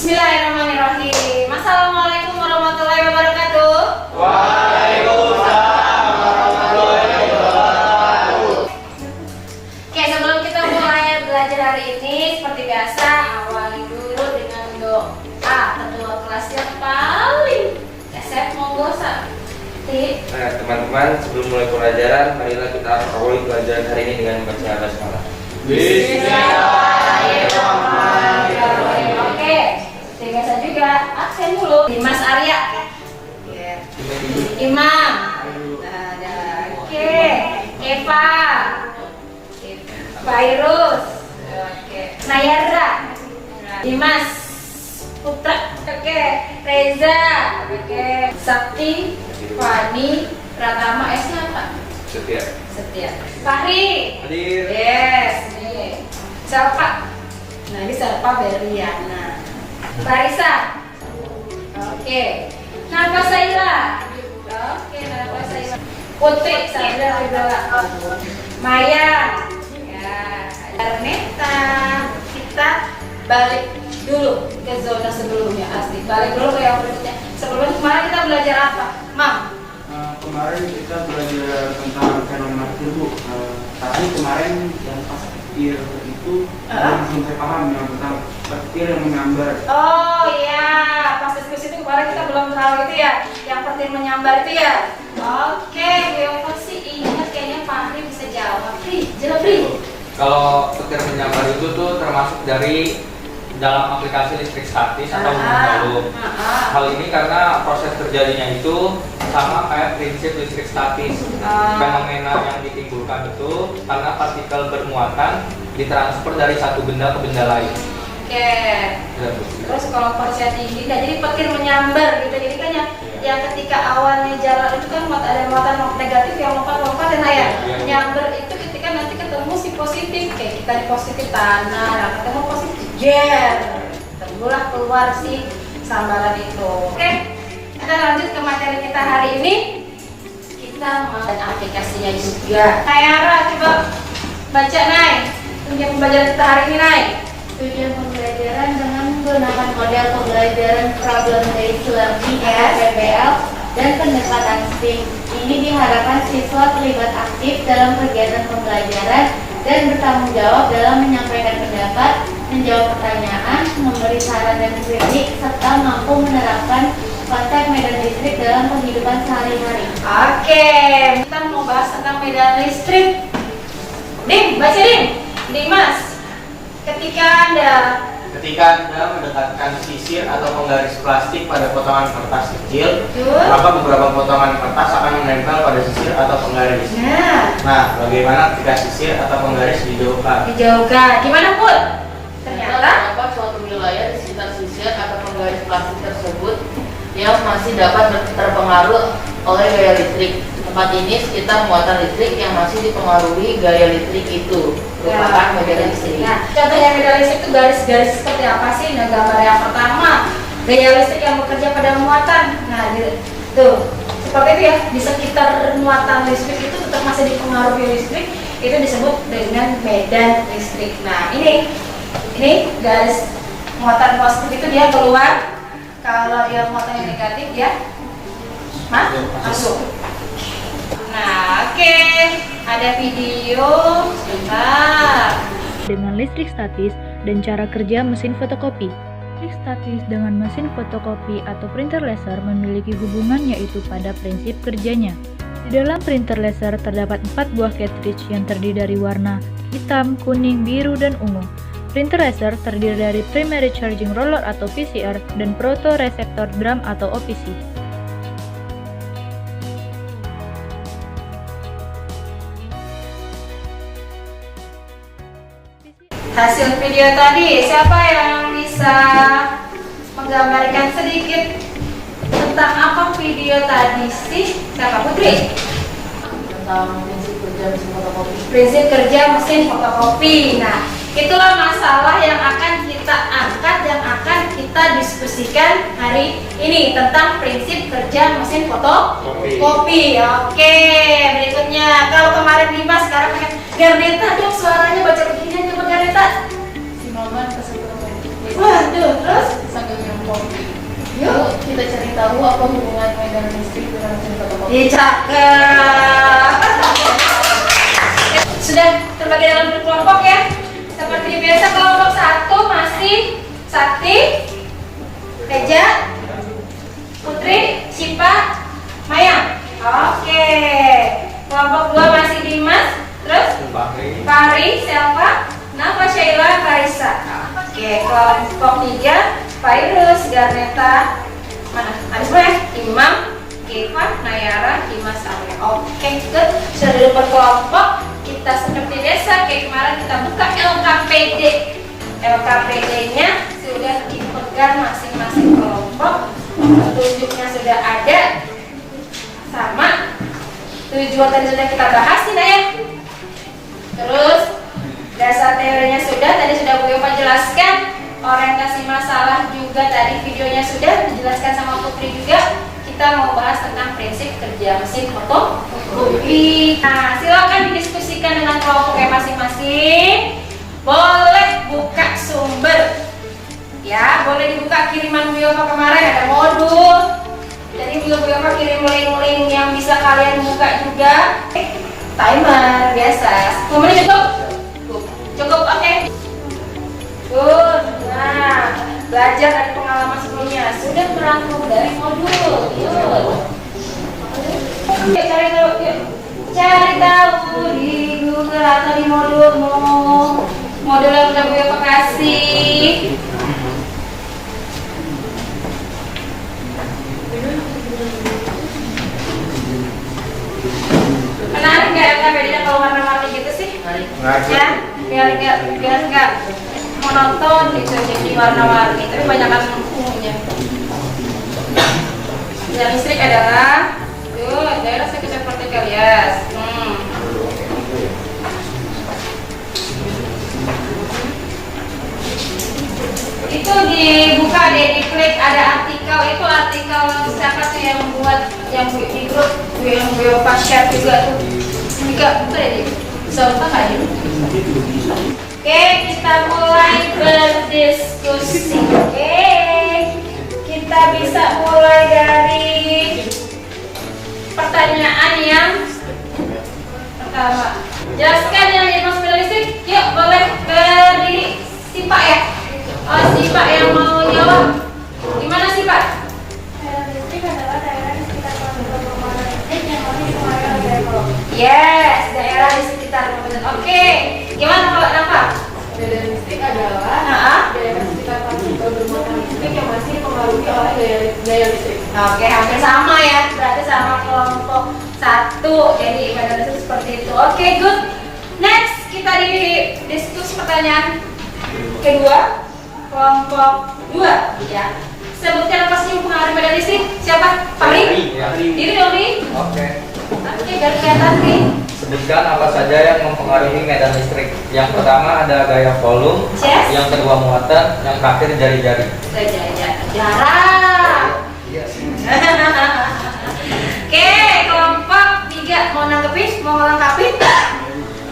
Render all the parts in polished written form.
Bismillahirrahmanirrahim. Assalamualaikum warahmatullahi wabarakatuh. Waalaikumsalam warahmatullahi wabarakatuh. Oke, sebelum kita mulai belajar hari ini, seperti biasa, awali dulu dengan doa ketua kelas yang paling Chef, monggo Sakti. Nah, teman-teman, sebelum mulai pelajaran, marilah kita awali pelajaran hari ini dengan membaca basmalah. Bismillahirrahmanirrahim. Oke, seperti biasa juga absen dulu. Dimas Arya. Imam. Oke. Eva. Virus. Oke. Nayara. Dimas Putra. Oke. Reza. Oke. Sakti. Fani. Pratama. S-nya apa? Setia. Fahri. Hadir. Yes. Nih. Siapa? Nah, ini siapa? Beriana. Barisa. Oke. Nafasaila. Oke, Nafasaila. Putri. Sandra. Maya. Ya. Arneta. Kita balik dulu ke zona sebelumnya. Asli. Balik dulu ke yang berikutnya. Sebelumnya kemarin kita belajar apa? Mam. Kemarin kita belajar tentang fenomena petir, Bu. Tapi kemarin yang pas petir itu belum saya paham yang tentang petir yang menyambar. Oh iya, pas diskusi itu kemarin kita belum tahu itu ya, yang petir menyambar itu ya. Oke, Bu sih ingat kayaknya Fahri bisa jawab. Jawab Pri. Kalau petir menyambar itu tuh termasuk dari dalam aplikasi listrik statis atau volume. Hal ini karena proses terjadinya itu sama kayak prinsip listrik statis. Fenomena yang ditimbulkan itu karena partikel bermuatan ditransfer dari satu benda ke benda lain. Oke. Terus kalau porsinya tinggi, nah jadi petir menyambar gitu. Jadi kan yang ketika awalnya jalan itu kan ada muatan negatif yang lompat-lompat dan ya. Nyamber itu ketika nanti ketemu si positif, kayak kita di positif tanah, nah ketemu positif jer, terulah keluar si sambaran itu. Oke, kita lanjut ke materi kita hari ini. Kita mau dan aplikasinya juga. Nayara, coba baca Nay. Tujuan pembelajaran kita hari ini Nay. Tujuan pembelajaran dengan menggunakan model pembelajaran problem based learning (PBL) dan pendekatan STEAM. Ini diharapkan siswa terlibat aktif dalam kegiatan pembelajaran dan bertanggung jawab dalam menyampaikan pendapat, menjawab pertanyaan, memberi saran dan kritik, serta mampu menerapkan konsep medan listrik dalam kehidupan sehari-hari. Oke, kita mau bahas tentang medan listrik. Dim, baca Dim. Dimas, ketika Anda mendekatkan sisir atau penggaris plastik pada potongan kertas kecil, Betul. maka beberapa potongan kertas akan menempel pada sisir atau penggaris. Nah, bagaimana ketika sisir atau penggaris dijauhkan? Gimana Put? Ternyata terdapat suatu wilayah di sekitar sisir atau penggaris plastik tersebut yang masih dapat terpengaruh oleh gaya listrik. Tempat ini sekitar muatan listrik yang masih dipengaruhi gaya listrik itu merupakan medan listrik. Nah, contohnya medan listrik itu garis-garis seperti apa sih? Nah, gambar yang pertama, gaya listrik yang bekerja pada muatan. Nah, tuh, seperti itu ya. Di sekitar muatan listrik itu tetap masih dipengaruhi listrik, itu disebut dengan medan listrik. Nah, ini garis muatan positif itu dia keluar. Kalau dia muatannya negatif dia masuk. Nah, oke. Ada video sebentar. Dengan listrik statis dan cara kerja mesin fotokopi. Listrik statis dengan mesin fotokopi atau printer laser memiliki hubungan yaitu pada prinsip kerjanya. Di dalam printer laser terdapat 4 buah cartridge yang terdiri dari warna hitam, kuning, biru, dan ungu. Printer laser terdiri dari primary charging roller atau PCR dan photoreceptor drum atau OPC. Hasil video tadi, siapa yang bisa menggambarkan sedikit tentang apa video tadi sih? Siapa? Putri? Tentang prinsip kerja mesin fotokopi. Prinsip kerja mesin fotokopi. Nah, itulah masalah yang akan kita angkat, yang akan kita diskusikan hari ini tentang prinsip kerja mesin fotokopi. Oke, berikutnya kalau kemarin Dimas, sekarang pengen Gardeta dong suaranya baca begini, coba Gardeta. Si Maman kesentuhan. Waduh, terus Sambil tahu apa hubungan medan listrik dengan mesin fotokopi? Iya, cakep. Sudah terbagi dalam kelompok ya. Seperti biasa kelompok 1 masih Sakti, Teja, Putri, Sipa, Maya. Oke. Kelompok 2 masih Dimas, terus Fahri, Selva, Nafa, Sheila, Raisa. Oke. Kelompok 3 Fairuz, Garneta, mana? Ada semua ya? Imam, Keva, Nayara, Dimas, Arya. Oke, good. Sudah dulu berkelompok. Kita seperti biasa kayak kemarin kita buka LKPD. LKPD-nya sudah dipegang masing-masing kelompok. Petunjuknya sudah ada. Sama. Tujuan tadi sudah kita bahas tidak ya? Terus dasar teorinya sudah, tadi sudah Bu Yofa jelaskan. Orientasi masalah juga tadi videonya sudah dijelaskan sama Putri juga. Kita mau bahas tentang prinsip kerja mesin fotokopi. Nah, silakan didiskusikan dengan kelompoknya masing-masing. Boleh buka sumber. Ya, boleh dibuka kiriman Bu Yofa kemarin ada modul. Jadi Bu Yofa kirim link-link yang bisa kalian buka juga. Timer biasa. 10 menit cukup? Cukup, oke. Good. Nah, belajar dari pengalaman sebelumnya sudah merangkum dari modul. Yuk. Cari tahu, yuk. Cari tahu di Google atau di modulmu. Modul yang udah Bu Yofa kasih. Menarik nggak LKPD kalau warna-warni gitu sih? Ya, biar nggak monoton gitu, jadi warna-warni, tapi banyak kan umumnya. Yang listrik adalah daerah sekitar vertikal ya. Itu dibuka deh, diklik ada artikel, itu artikel siapa tuh yang membuat yang di grup yang Bu Yofa share juga tuh. Buka deh, bisa buka nggak ya? Oke, kita mulai berdiskusi. Oke, kita bisa mulai dari pertanyaan yang pertama. Jelaskan yang dimaksud listrik. Yuk, boleh berdiri. Sipa ya. Oh, Sipa yang mau jawab. Gimana Sipa? Medan listrik adalah daerah di sekitar pemanfaatan listrik yang masih dipengaruhi oleh gaya kolom. Yes, daerah di sekitar pemanfaatan. Oke, gimana kalau Nafa? Medan listrik adalah daerah sekitar pemanfaatan listrik yang masih dipengaruhi oleh gaya listrik. Oke, hampir sama ya. Berarti sama kelompok 1. Jadi medan listrik seperti itu. Oke, good. Next, kita diskusi pertanyaan kedua. Kelompok 2 ya. Sebutkan apa sih yang pengaruh medan listrik? Siapa? Fahri? Diri dong nih. Oke. Oke, biar kelihatan nih. Sebutkan apa saja yang mempengaruhi medan listrik. Yang pertama ada gaya volume, Yes. yang kedua muatan, yang terakhir jari-jari. Jarak. Oke, kelompok 3 mau nanggepin, mau ngelengkapin?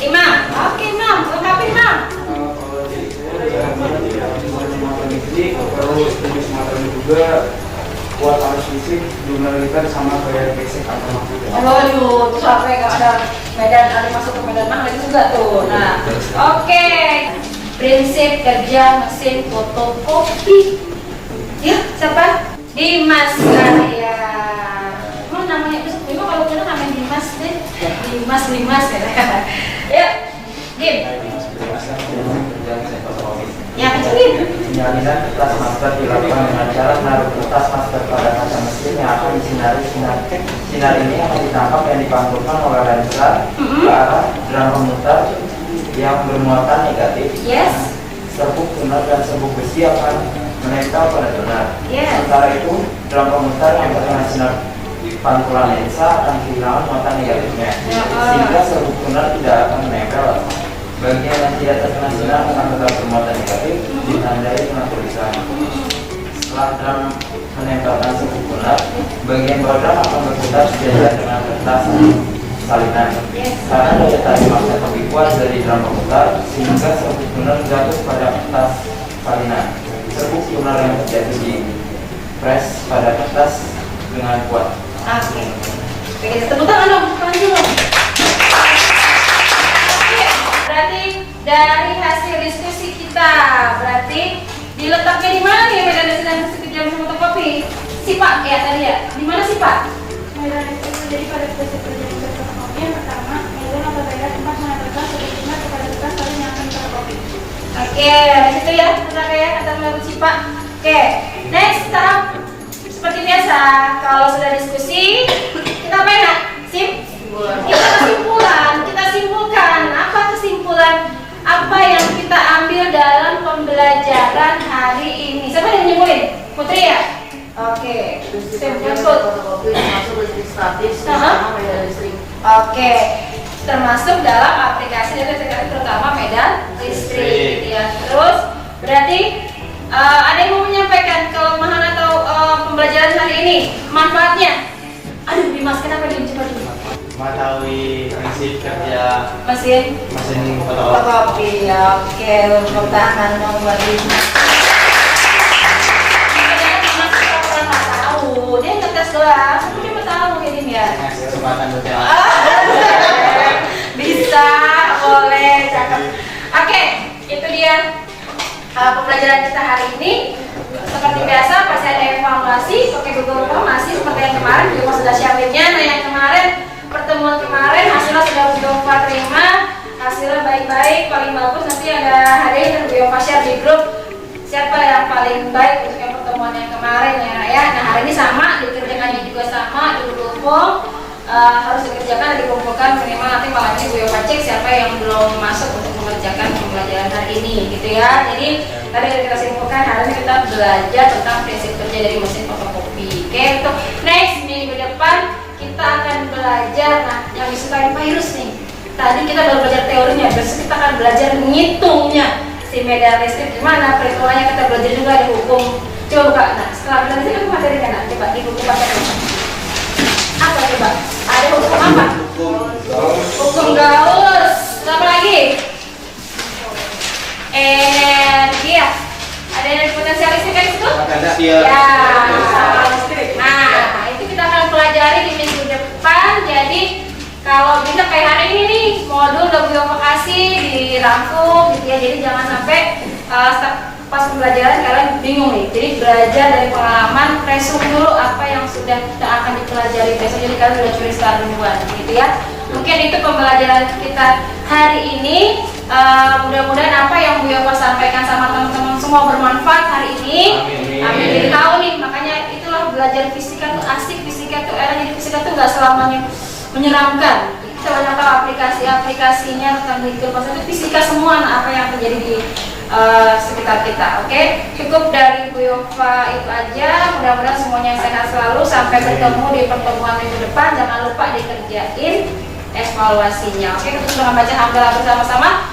Imam. Oke, Imam, lengkapin, Imam. Kalau dari saya muatan listrik, terus jenis muatan juga kuat arus listrik, jumlah liter sama gaya gesek atau magnetik. Waduh, tuh sampai kalau ada medan, ada masuk ke medan magnet juga tuh. Nah, oke. Prinsip kerja mesin fotokopi. Ya, siapa? Dimas Arya. Emang namanya memang kalau kita namanya Dimas deh. Dimas ya. Ya, Dim. Ya, kecilin. Penyalinan kertas masker dilakukan dengan cara menaruh kertas masker pada kaca mesin yang akan disinari sinar ini akan ditangkap dan dipantulkan oleh lensa ke arah drum pemutar yang bermuatan negatif. Yes. Serbuk tunar dan serbuk besi akan menempel pada tunar. Yes. Sementara itu drum pemutar yang terkena sinar pantulan lensa akan kehilangan muatan negatifnya, sehingga serbuk tunar tidak akan menempel. Bagian yang tidak terkena sinar akan tetap bermuatan negatif, ditandai dengan tulisan. Setelah drum menempelkan serbuk tunar, bagian bawah drum akan berputar sejajar dengan kertas salinan. Karena daya tarik magnet lebih kuat dari drum pemutar, sehingga serbuk tunar jatuh pada kertas salinan. Serbuk tunar yang terjadi di press pada kertas Oke, tepuk tangan dong, tangan dulu. Oke, berarti dari hasil diskusi kita, berarti diletaknya di mana nih medan listrik dan mesin kerja mesin fotokopi? Pak ya tadi ya, di mana sih Pak? Medan listrik terjadi pada prinsip kerja mesin fotokopi. Yang pertama, medan atau beda tempat menempelkan suku bunga kepada kertas lalu nyalakan fotokopi. Oke, di situ ya, benar ya, kata menurut Pak. Oke, next tahap seperti biasa, kalau sudah diskusi, kita apa ya? Kita simpulkan. Apa kesimpulan? Apa yang kita ambil dalam pembelajaran hari ini? Siapa yang nyimpulin? Putri ya? Oke, fotokopi termasuk listrik statis sama medan listrik. Oke, termasuk dalam aplikasi listrik terutama medan listrik gitu ya. Terus berarti ada yang mau menyampaikan kelemahan atau pembelajaran hari ini, manfaatnya? Aduh, Dimas, kenapa dia coba dulu? Mengetahui prinsip kerja Mesin fotokopi. fotokopi. Oke, tepuk tangan dong buat Dimas. Dia ngetes doang, tapi dia mau tahu mungkin ya. Ngasih kesempatan buat yang Bisa, boleh, cakep. Oke, itu dia pembelajaran kita hari ini. Seperti biasa, pasti ada evaluasi. Oke, Google Form masih seperti yang kemarin, juga sudah siapinnya. Nah, yang kemarin, pertemuan kemarin, hasilnya sudah Biofa terima. Hasilnya baik-baik, paling bagus. Nanti ada hadiah dan Biofa share di grup. Siapa yang paling baik untuk yang pertemuan yang kemarin ya. Nah, hari ini sama, dikerjakannya juga sama di Google Form. Harus dikerjakan dan dikumpulkan minimal nanti malam ini Bu Yofa cek siapa yang belum masuk untuk mengerjakan pembelajaran hari ini gitu ya. Jadi tadi kita simpulkan hari ini kita belajar tentang prinsip kerja dari mesin fotokopi. Oke, untuk next minggu depan kita akan belajar yang disukai virus nih. Tadi kita baru belajar teorinya, besok kita akan belajar menghitungnya si medan listrik gimana, perhitungannya kita belajar juga ada hukum. Coba buka. Nah, setelah medan listrik itu materi kan? Coba di buku baca dulu. Apa coba? Ada hukum apa? Hukum Gauss. Apa lagi? Dia. Ada yang potensial listrik kan itu? Ya. Nah, itu kita akan pelajari di minggu depan. Jadi kalau bisa kayak hari ini nih, modul udah Biofa kasih dirangkum gitu ya. Jadi jangan sampai pas pembelajaran kalian bingung nih. Jadi belajar dari pengalaman, resume dulu apa yang sudah kita akan dipelajari besok. Jadi kalian sudah curi start duluan gitu ya. Mungkin itu pembelajaran kita hari ini. Mudah-mudahan apa yang Bu Yofa sampaikan sama teman-teman semua bermanfaat hari ini. Amin. Jadi tahu nih, makanya itulah belajar fisika tuh asik, fisika tuh enak. Jadi fisika tuh nggak selamanya menyeramkan. Kita banyak tahu aplikasinya tentang kehidupan itu fisika semua. Apa yang terjadi di sekitar kita. Oke, cukup dari Bu Yofa itu aja. Mudah-mudahan semuanya sehat selalu. Sampai bertemu di pertemuan minggu depan. Jangan lupa dikerjain evaluasinya. Oke, kita sudah membaca hamdalah bersama-sama.